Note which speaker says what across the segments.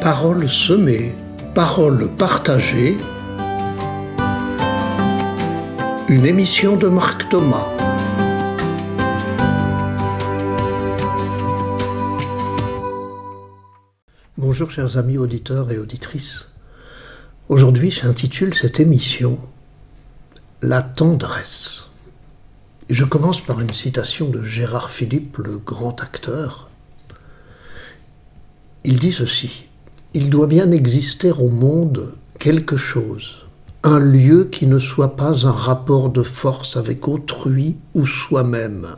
Speaker 1: Paroles semées, paroles partagées. Une émission de Marc Thomas. Bonjour chers amis auditeurs et auditrices. Aujourd'hui j'intitule cette émission « La tendresse ». Et je commence par une citation de Gérard Philipe, le grand acteur. Il dit ceci: « Il doit bien exister au monde quelque chose, un lieu qui ne soit pas un rapport de force avec autrui ou soi-même.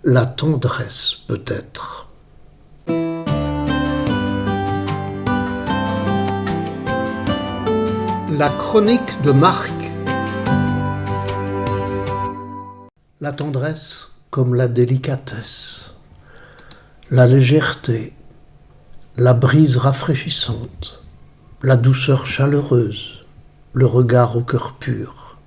Speaker 1: La tendresse peut-être. » La chronique de Marc. La tendresse comme la délicatesse, la légèreté, la brise rafraîchissante, la douceur chaleureuse, le regard au cœur pur.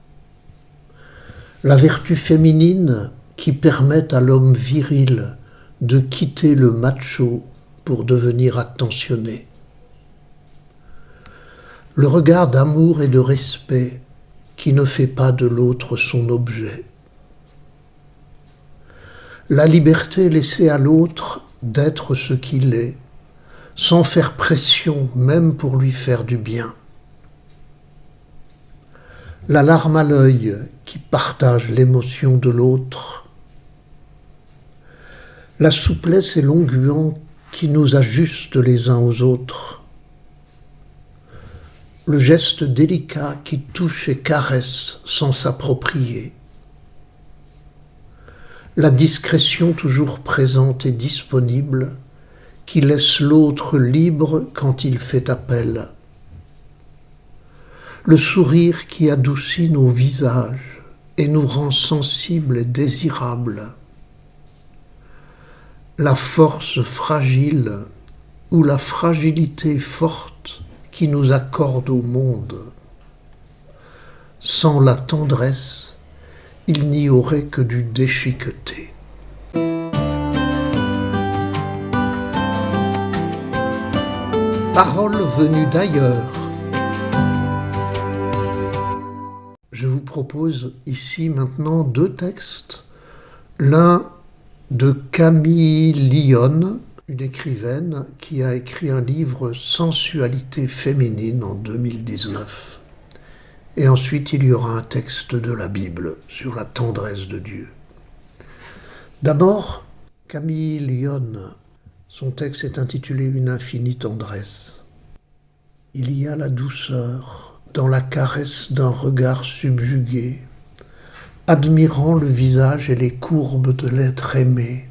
Speaker 1: La vertu féminine qui permet à l'homme viril de quitter le macho pour devenir attentionné. Le regard d'amour et de respect qui ne fait pas de l'autre son objet. La liberté laissée à l'autre d'être ce qu'il est, sans faire pression même pour lui faire du bien. La larme à l'œil qui partage l'émotion de l'autre. La souplesse et l'onguent qui nous ajustent les uns aux autres. Le geste délicat qui touche et caresse sans s'approprier. La discrétion toujours présente et disponible qui laisse l'autre libre quand il fait appel. Le sourire qui adoucit nos visages et nous rend sensibles et désirables. La force fragile ou la fragilité forte qui nous accorde au monde. Sans la tendresse, il n'y aurait que du déchiqueté. Paroles venues d'ailleurs. Je vous propose ici maintenant deux textes. L'un de Camille Lyon, une écrivaine qui a écrit un livre Sensualité féminine en 2019. Et ensuite, il y aura un texte de la Bible sur la tendresse de Dieu. D'abord, Camille Lyon, son texte est intitulé « Une infinie tendresse ». Il y a la douceur dans la caresse d'un regard subjugué, admirant le visage et les courbes de l'être aimé,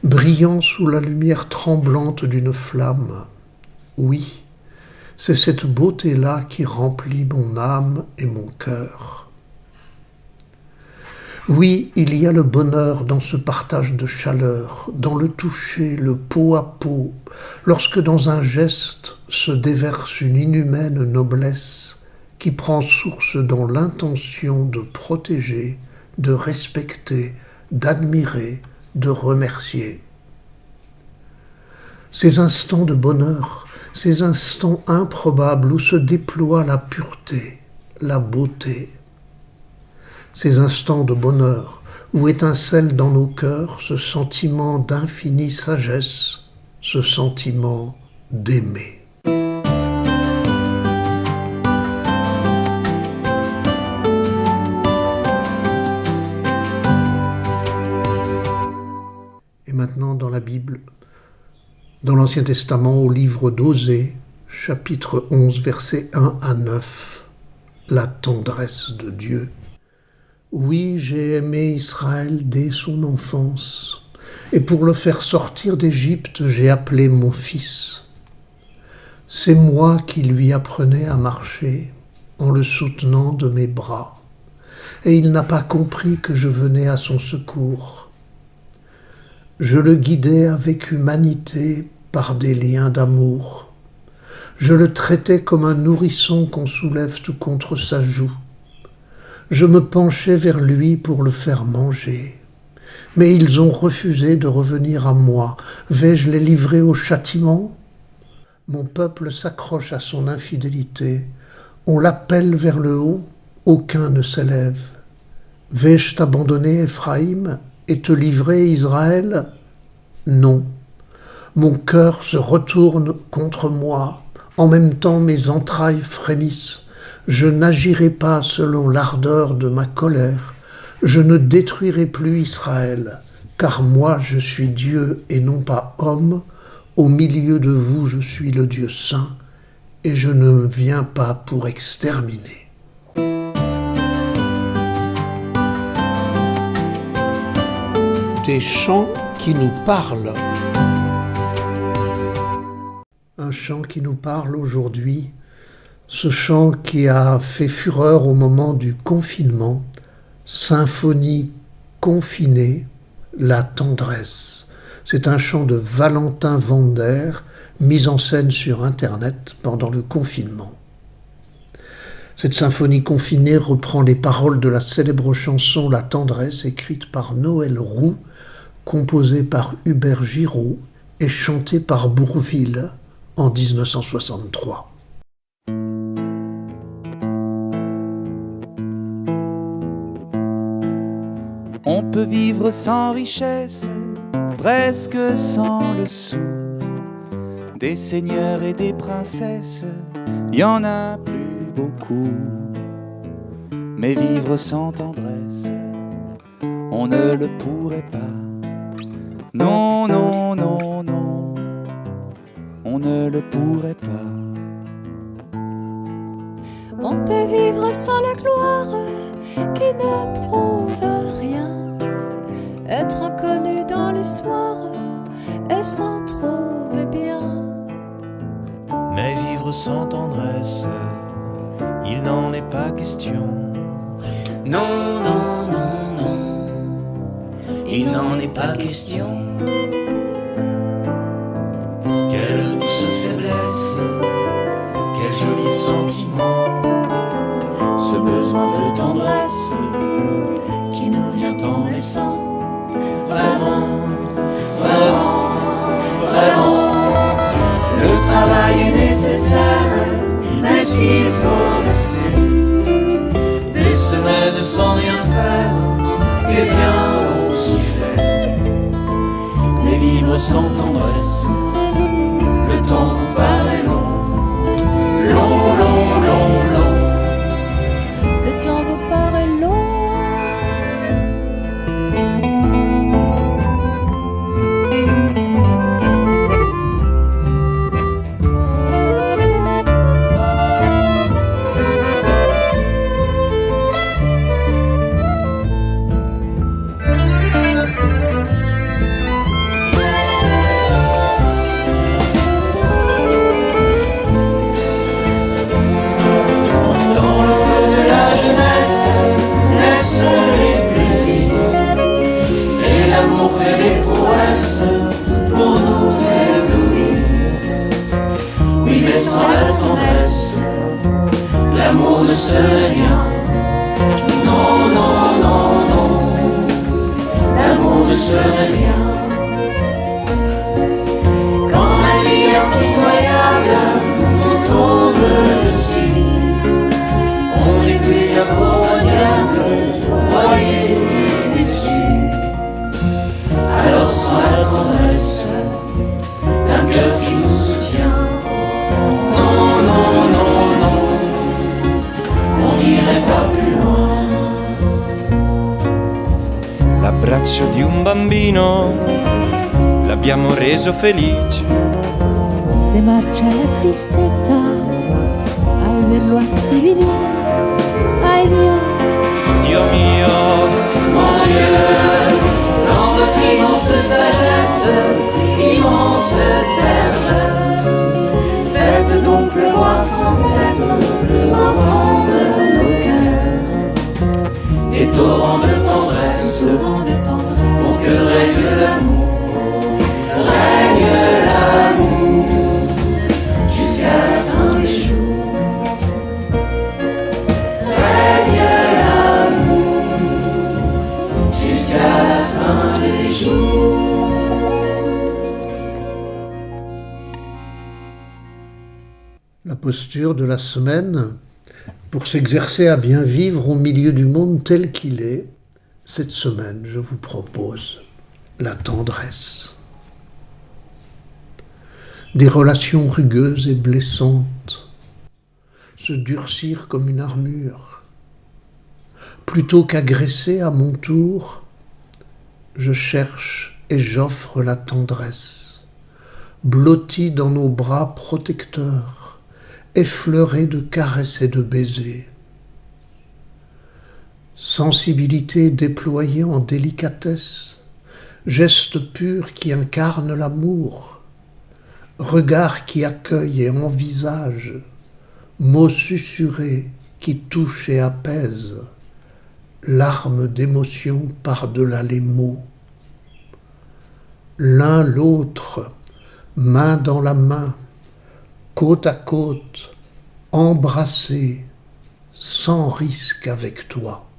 Speaker 1: brillant sous la lumière tremblante d'une flamme. Oui, c'est cette beauté-là qui remplit mon âme et mon cœur. Oui, il y a le bonheur dans ce partage de chaleur, dans le toucher, le peau à peau, lorsque dans un geste se déverse une inhumaine noblesse qui prend source dans l'intention de protéger, de respecter, d'admirer, de remercier. Ces instants de bonheur, ces instants improbables où se déploie la pureté, la beauté. Ces instants de bonheur où étincelle dans nos cœurs ce sentiment d'infinie sagesse, ce sentiment d'aimer. Et maintenant dans la Bible, dans l'Ancien Testament, au livre d'Osée, chapitre 11, versets 1 à 9, la tendresse de Dieu. Oui, j'ai aimé Israël dès son enfance, et pour le faire sortir d'Égypte, j'ai appelé mon fils. C'est moi qui lui apprenais à marcher en le soutenant de mes bras, et il n'a pas compris que je venais à son secours. Je le guidais avec humanité par des liens d'amour. Je le traitais comme un nourrisson qu'on soulève tout contre sa joue. Je me penchais vers lui pour le faire manger. Mais ils ont refusé de revenir à moi. Vais-je les livrer au châtiment ? Mon peuple s'accroche à son infidélité. On l'appelle vers le haut, aucun ne s'élève. Vais-je t'abandonner, Éphraïm, et te livrer, Israël? Non. Mon cœur se retourne contre moi. En même temps, mes entrailles frémissent. Je n'agirai pas selon l'ardeur de ma colère. Je ne détruirai plus Israël, car moi je suis Dieu et non pas homme. Au milieu de vous, je suis le Dieu saint, et je ne viens pas pour exterminer. Des chants qui nous parlent. Un chant qui nous parle aujourd'hui, ce chant qui a fait fureur au moment du confinement, Symphonie confinée, la tendresse. C'est un chant de Valentin Vander, mis en scène sur Internet pendant le confinement. Cette symphonie confinée reprend les paroles de la célèbre chanson La tendresse, écrite par Noël Roux, composée par Hubert Giraud et chantée par Bourvil en 1963.
Speaker 2: On peut vivre sans richesse, presque sans le sou. Des seigneurs et des princesses, y en a plus beaucoup. Mais vivre sans tendresse, on ne le pourrait pas. Non, non, non, non, on ne le pourrait pas.
Speaker 3: On peut vivre sans la gloire qui ne prouve rien. Être inconnu dans l'histoire et s'en trouver bien.
Speaker 4: Mais vivre sans tendresse, il n'en est pas question.
Speaker 5: Non, non, non, non, il n'en est pas question.
Speaker 4: Quelle douce faiblesse, quel joli sentiment,
Speaker 5: Ce besoin de tendresse qui nous vient en naissant. Vraiment, vraiment, vraiment, le travail est nécessaire, mais s'il faut rester
Speaker 4: des semaines sans rien faire,
Speaker 5: eh bien on s'y fait. Mais vivre sans tendresse, le temps vous paraît long, long, long, long, long.
Speaker 3: Le temps vous paraît long.
Speaker 5: Dans le feu de la jeunesse naissent les plaisirs, et l'amour fait des prouesses pour nous éblouir. Oui, mais sans la tendresse, l'amour ne serait rien. Non, non, non, non, l'amour ne serait rien. Quand la vie impitoyable vous tombe dessus, on n'est plus un pauvre diable, broyé et déçu. Alors sans la tendresse d'un cœur qui nous soutient, non, non, non, non, on n'irait pas plus loin.
Speaker 6: L'abbraccio di un bambino l'abbiamo reso felice.
Speaker 3: Se marcha la tristeza al verlo así vivir. Ay Dios,
Speaker 6: Dio mio,
Speaker 5: Mon Dieu, dans votre immense sagesse, immense ferveur, faites donc pleuvoir sans cesse au fond de nos cœurs des torrents de tendresse, pour que règne l'amour jusqu'à la fin des jours. Règne l'amour jusqu'à la fin des jours.
Speaker 1: La posture de la semaine, pour s'exercer à bien vivre au milieu du monde tel qu'il est, cette semaine, je vous propose la tendresse. Des relations rugueuses et blessantes se durcir comme une armure. Plutôt qu'agresser à mon tour, je cherche et j'offre la tendresse, blottie dans nos bras protecteurs, effleurée de caresses et de baisers. Sensibilité déployée en délicatesse, geste pur qui incarne l'amour, regard qui accueille et envisage, mots susurrés qui touchent et apaisent, larmes d'émotion par-delà les mots. L'un l'autre, main dans la main, côte à côte, embrassés, sans risque avec toi.